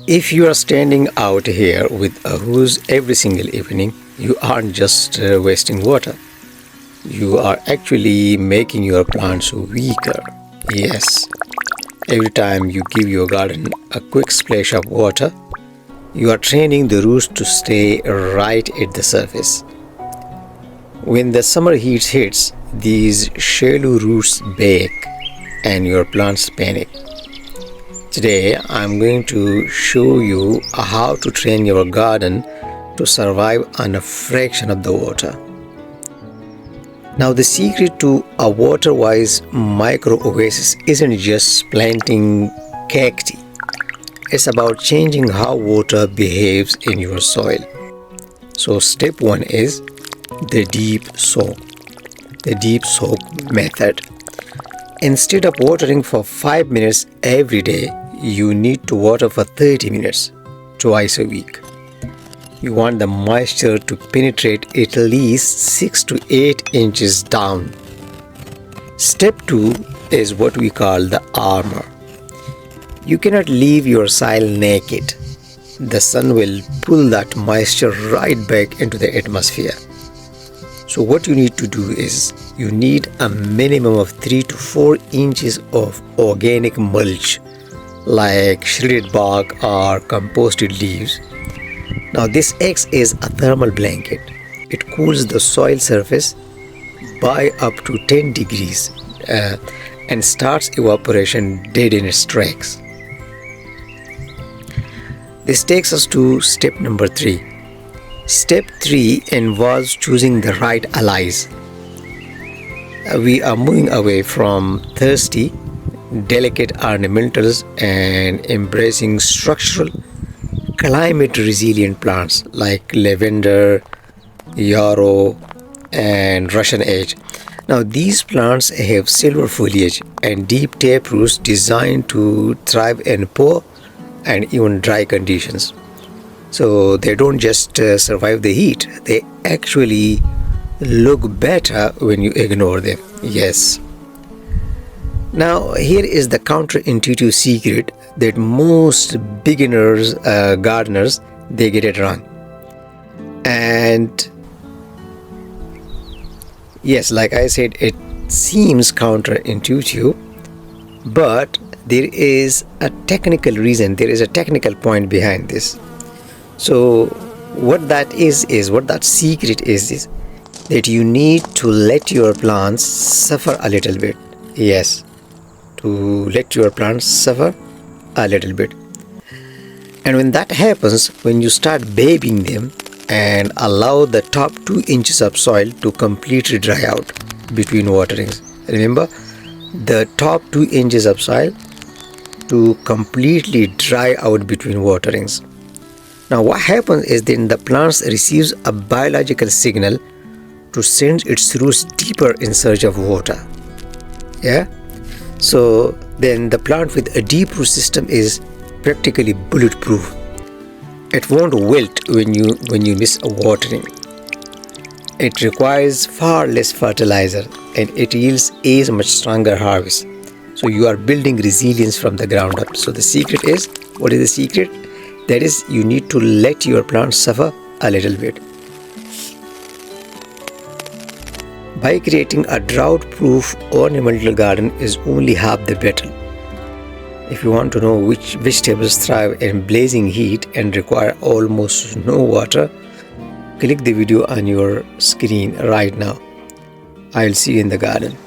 If you are standing out here with a hose every single evening, you aren't just wasting water. You are actually making your plants weaker. Yes, every time you give your garden a quick splash of water, you are training the roots to stay right at the surface. When the summer heat hits, these shallow roots bake and your plants panic. Today, I'm going to show you how to train your garden to survive on a fraction of the water. Now, the secret to a water-wise micro-oasis isn't just planting cacti. It's about changing how water behaves in your soil. So step 1 is the deep soak. The deep soak method. Instead of watering for 5 minutes every day, you need to water for 30 minutes, twice a week. You want the moisture to penetrate at least 6 to 8 inches down. Step 2 is what we call the armor. You cannot leave your soil naked. The sun will pull that moisture right back into the atmosphere. So what you need to do is you need a minimum of 3 to 4 inches of organic mulch like shredded bark or composted leaves. Now this acts as a thermal blanket. It cools the soil surface by up to 10 degrees and starts evaporation dead in its tracks. This takes us to step number 3. Step 3 involves choosing the right allies. We are moving away from thirsty, delicate ornamentals and embracing structural, climate-resilient plants like lavender, yarrow, and Russian edge. Now, these plants have silver foliage and deep taproots designed to thrive in poor and even dry conditions. So they don't just survive the heat, they actually look better when you ignore them. Yes. Now here is the counterintuitive secret that most beginners gardeners, they get it wrong. And yes, like I said, it seems counterintuitive, but there is a technical reason, there is a technical point behind this. So what that what that secret is that you need to let your plants suffer a little bit. Yes, to let your plants suffer a little bit. And when that happens, when you start babying them and allow the top 2 inches of soil to completely dry out between waterings. Remember, the top 2 inches of soil to completely dry out between waterings. Now what happens is then the plant receives a biological signal to send its roots deeper in search of water. Yeah? So then the plant with a deep root system is practically bulletproof. It won't wilt when you miss a watering. It requires far less fertilizer and it yields a much stronger harvest. So you are building resilience from the ground up. So the secret is, what is the secret? That is, you need to let your plants suffer a little bit. By creating a drought-proof ornamental garden is only half the battle. If you want to know which vegetables thrive in blazing heat and require almost no water, click the video on your screen right now. I'll see you in the garden.